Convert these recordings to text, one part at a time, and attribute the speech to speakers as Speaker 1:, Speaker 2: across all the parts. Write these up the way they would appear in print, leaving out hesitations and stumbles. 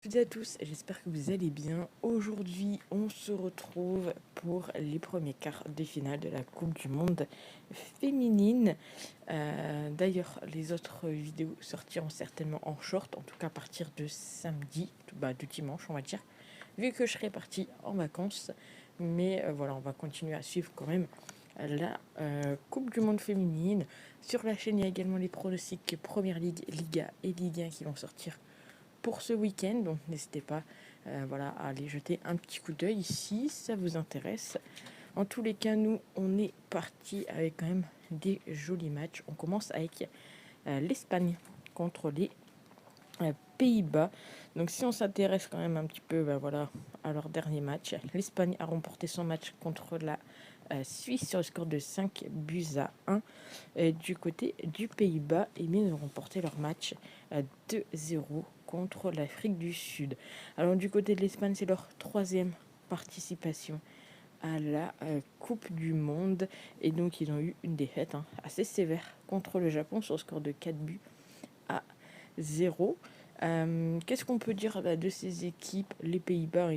Speaker 1: Toutes et à tous, j'espère que vous allez bien. Aujourd'hui, on se retrouve pour les premiers quarts de finale de la Coupe du Monde féminine. D'ailleurs, les autres vidéos sortiront certainement en short, en tout cas à partir de samedi, de dimanche, on va dire, vu que je serai partie en vacances. Mais voilà, on va continuer à suivre quand même la Coupe du Monde féminine. Sur la chaîne, il y a également les pronostics Première Ligue, Liga et Ligue 1 qui vont sortir pour ce week-end. Donc n'hésitez pas à aller jeter un petit coup d'œil si ça vous intéresse. En tous les cas, nous, on est parti avec quand même des jolis matchs. On commence avec l'Espagne contre les Pays-Bas. Donc si on s'intéresse quand même un petit peu à leur dernier match, l'Espagne a remporté son match contre la Suisse sur le score de 5-1. Du côté du Pays-Bas, ils ont remporté leur match 2-0 contre l'Afrique du Sud. Alors du côté de l'Espagne, c'est leur troisième participation à la Coupe du Monde. Et donc ils ont eu une défaite assez sévère contre le Japon sur le score de 4-0. Qu'est-ce qu'on peut dire de ces équipes? Les Pays-Bas,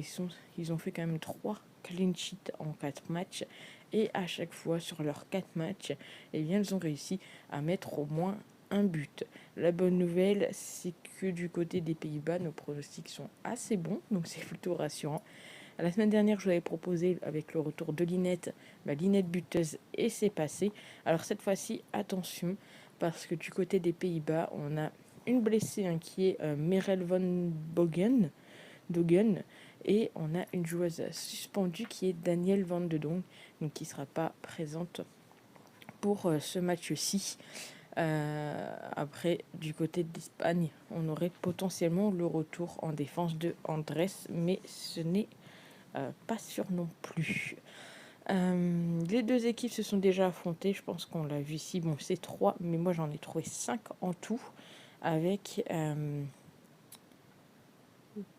Speaker 1: ils ont fait quand même 3 clean sheets en 4 matchs. Et à chaque fois, sur leurs 4 matchs, ils ont réussi à mettre au moins un but. La bonne nouvelle, c'est que du côté des Pays-Bas, nos pronostics sont assez bons, donc c'est plutôt rassurant. La semaine dernière, je vous avais proposé, avec le retour de Linette, Linette buteuse, et c'est passé. Alors cette fois-ci, attention, parce que du côté des Pays-Bas, on a une blessée qui est Merel van Dogen, et on a une joueuse suspendue qui est Danielle Van de Dong, donc qui ne sera pas présente pour ce match-ci. Après, du côté d'Espagne, on aurait potentiellement le retour en défense de Andrés, mais ce n'est pas sûr non plus. Les deux équipes se sont déjà affrontées, je pense qu'on l'a vu ici. Bon, c'est 3, mais moi j'en ai trouvé 5 en tout, avec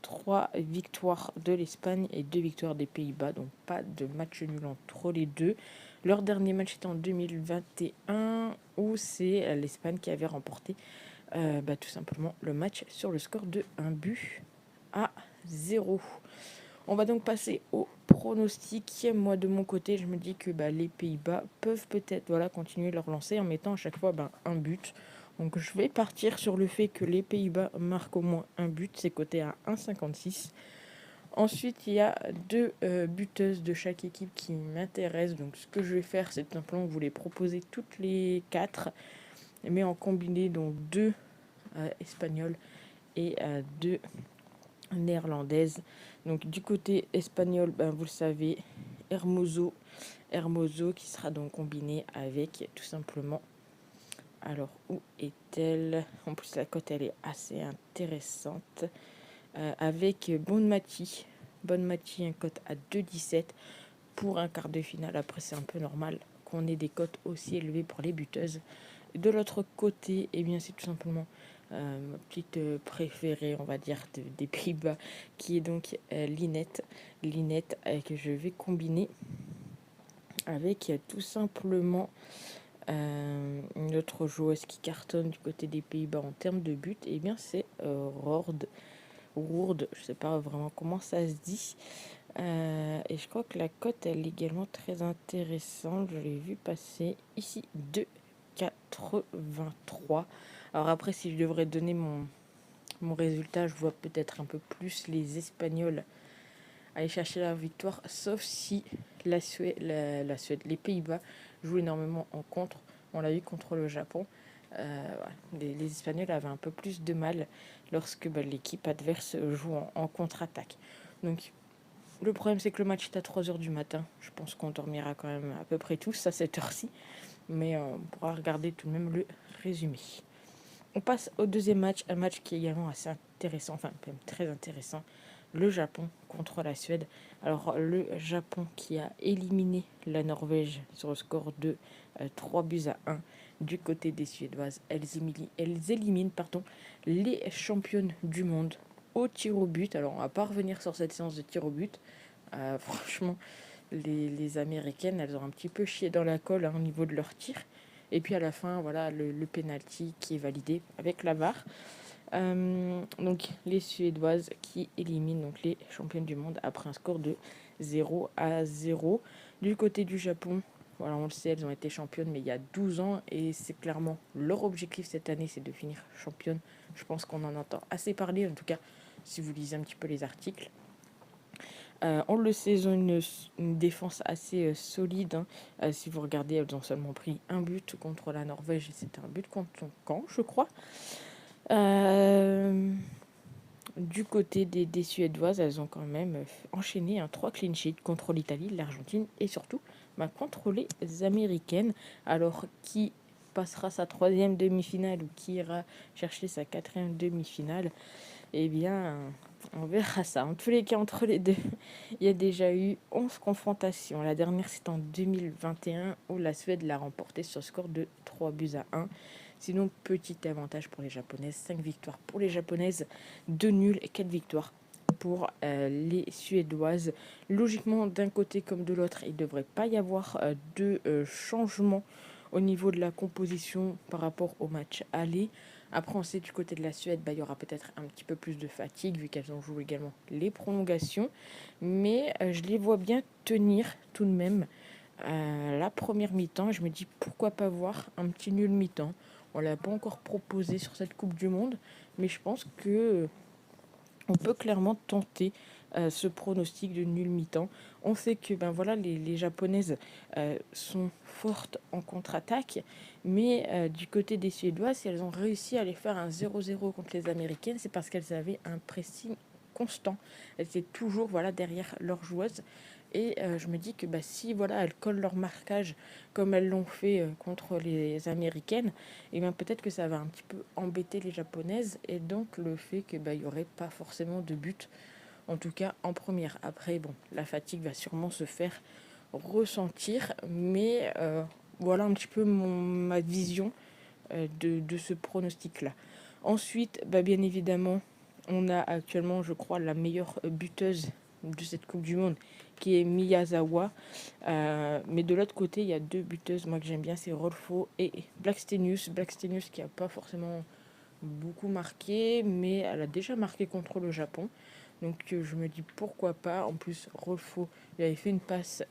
Speaker 1: 3 victoires de l'Espagne et 2 victoires des Pays-Bas, donc pas de match nul entre les deux. Leur dernier match était en 2021, où c'est l'Espagne qui avait remporté tout simplement le match sur le score de 1-0. On va donc passer au pronostic. Moi, de mon côté, je me dis que les Pays-Bas peuvent peut-être continuer leur lancée en mettant à chaque fois un but. Donc, je vais partir sur le fait que les Pays-Bas marquent au moins un but. C'est coté à 1,56. Ensuite, il y a 2 buteuses de chaque équipe qui m'intéressent. Donc, ce que je vais faire, c'est tout simplement vous les proposer toutes les 4, mais en combiné, donc 2 espagnols et 2 néerlandaises. Donc du côté espagnol, vous le savez, Hermoso, qui sera donc combiné avec tout simplement. Alors où est-elle? En plus la cote elle est assez intéressante. Avec Bonmati, un cote à 2,17 pour un quart de finale. Après c'est un peu normal qu'on ait des cotes aussi élevées pour les buteuses. De l'autre côté, c'est tout simplement ma petite préférée, on va dire, des Pays-Bas, qui est donc Linette. Que je vais combiner avec tout simplement une autre joueuse qui cartonne du côté des Pays-Bas en termes de but. C'est Rourde, je sais pas vraiment comment ça se dit. Et je crois que la cote, elle est également très intéressante. Je l'ai vu passer ici, 2,83. Alors après, si je devrais donner mon résultat, je vois peut-être un peu plus les Espagnols aller chercher la victoire, sauf si la Suède, les Pays-Bas jouent énormément en contre. On l'a vu contre le Japon. Les Espagnols avaient un peu plus de mal lorsque l'équipe adverse joue en contre-attaque. Donc le problème, c'est que le match est à 3h du matin. Je pense qu'on dormira quand même à peu près tous à cette heure-ci. Mais on pourra regarder tout de même le résumé. On passe au deuxième match, un match qui est également assez intéressant, enfin même très intéressant, le Japon contre la Suède. Alors le Japon qui a éliminé la Norvège sur le score de 3-1 du côté des Suédoises. Elles éliminent les championnes du monde au tir au but. Alors on va pas revenir sur cette séance de tir au but. Franchement, les Américaines, elles ont un petit peu chié dans la colle au niveau de leur tir. Et puis à la fin, le penalty qui est validé avec la VAR. Donc les Suédoises qui éliminent donc les championnes du monde après un score de 0-0. Du côté du Japon, voilà, on le sait, elles ont été championnes mais il y a 12 ans et c'est clairement leur objectif cette année, c'est de finir championne. Je pense qu'on en entend assez parler, en tout cas si vous lisez un petit peu les articles. On le sait, ils ont une défense assez solide, hein. Si vous regardez, elles ont seulement pris un but contre la Norvège et c'était un but contre son camp, je crois. Du côté des Suédoises, elles ont quand même enchaîné un 3 clean sheet contre l'Italie, l'Argentine et surtout contre les Américaines. Alors, qui passera sa 3e demi-finale ou qui ira chercher sa 4e demi-finale? Eh bien, on verra ça. En tous les cas, entre les deux, il y a déjà eu 11 confrontations. La dernière, c'est en 2021 où la Suède l'a remporté sur score de 3-1. Sinon, petit avantage pour les Japonaises, 5 victoires pour les Japonaises, 2 nuls et 4 victoires pour les Suédoises. Logiquement, d'un côté comme de l'autre, il ne devrait pas y avoir de changement au niveau de la composition par rapport au match aller. Après, on sait du côté de la Suède, il y aura peut-être un petit peu plus de fatigue vu qu'elles ont joué également les prolongations. Mais je les vois bien tenir tout de même la première mi-temps. Je me dis pourquoi pas voir un petit nul mi-temps. On ne l'a pas encore proposé sur cette Coupe du Monde, mais je pense que on peut clairement tenter ce pronostic de nul mi-temps. On sait que les Japonaises sont fortes en contre-attaque, mais du côté des Suédois, si elles ont réussi à aller faire un 0-0 contre les Américaines, c'est parce qu'elles avaient un pressing constant. Elles étaient toujours derrière leurs joueuses. Et je me dis que si elles collent leur marquage comme elles l'ont fait contre les Américaines, et bien peut-être que ça va un petit peu embêter les Japonaises et donc le fait que il y aurait pas forcément de but, en tout cas en première. Après la fatigue va sûrement se faire ressentir, mais voilà un petit peu ma vision de ce pronostic là. Ensuite bien évidemment on a actuellement je crois la meilleure buteuse de cette Coupe du Monde qui est Miyazawa. Mais de l'autre côté, il y a 2 buteuses, moi que j'aime bien, c'est Rolfo et Blackstenius. Blackstenius qui n'a pas forcément beaucoup marqué, mais elle a déjà marqué contre le Japon. Donc je me dis pourquoi pas. En plus, Rolfo, il avait fait une passe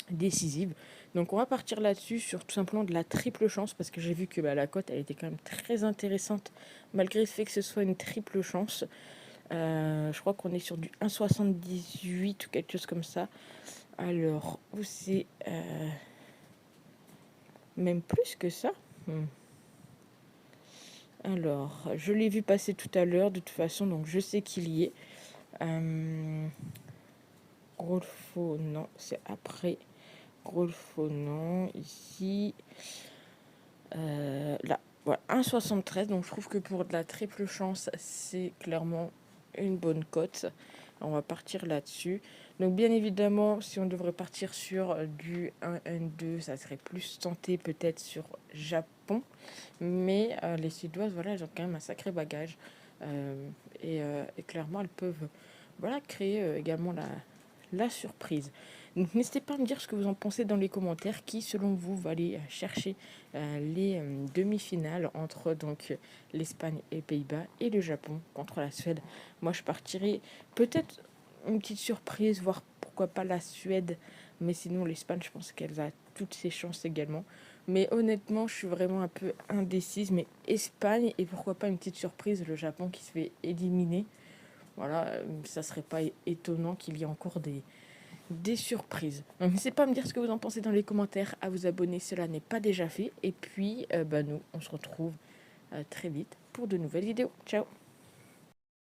Speaker 1: décisive. Donc on va partir là-dessus sur tout simplement de la triple chance parce que j'ai vu que la cote elle était quand même très intéressante malgré le fait que ce soit une triple chance. Je crois qu'on est sur du 1,78 ou quelque chose comme ça. Alors, où c'est même plus que ça. Alors, je l'ai vu passer tout à l'heure, de toute façon, donc je sais qu'il y est. Rolfo, non, c'est après. Rolfo, non, ici. Là, voilà, 1,73. Donc, je trouve que pour de la triple chance, c'est clairement une bonne cote. On va partir là-dessus. Donc bien évidemment, si on devrait partir sur du 1-2, ça serait plus tenté peut-être sur Japon. Mais les Suédoises, elles ont quand même un sacré bagage. Et clairement, elles peuvent créer également la surprise. Donc n'hésitez pas à me dire ce que vous en pensez dans les commentaires. Qui, selon vous, va aller chercher les demi-finales entre l'Espagne et les Pays-Bas et le Japon contre la Suède. Moi, je partirais peut-être une petite surprise, voire pourquoi pas la Suède. Mais sinon, l'Espagne, je pense qu'elle a toutes ses chances également. Mais honnêtement, je suis vraiment un peu indécise. Mais Espagne et pourquoi pas une petite surprise, le Japon qui se fait éliminer. Voilà, ça serait pas étonnant qu'il y ait encore des surprises. Donc n'hésitez pas à me dire ce que vous en pensez dans les commentaires, à vous abonner, cela n'est pas déjà fait. Et puis, nous, on se retrouve très vite pour de nouvelles vidéos. Ciao!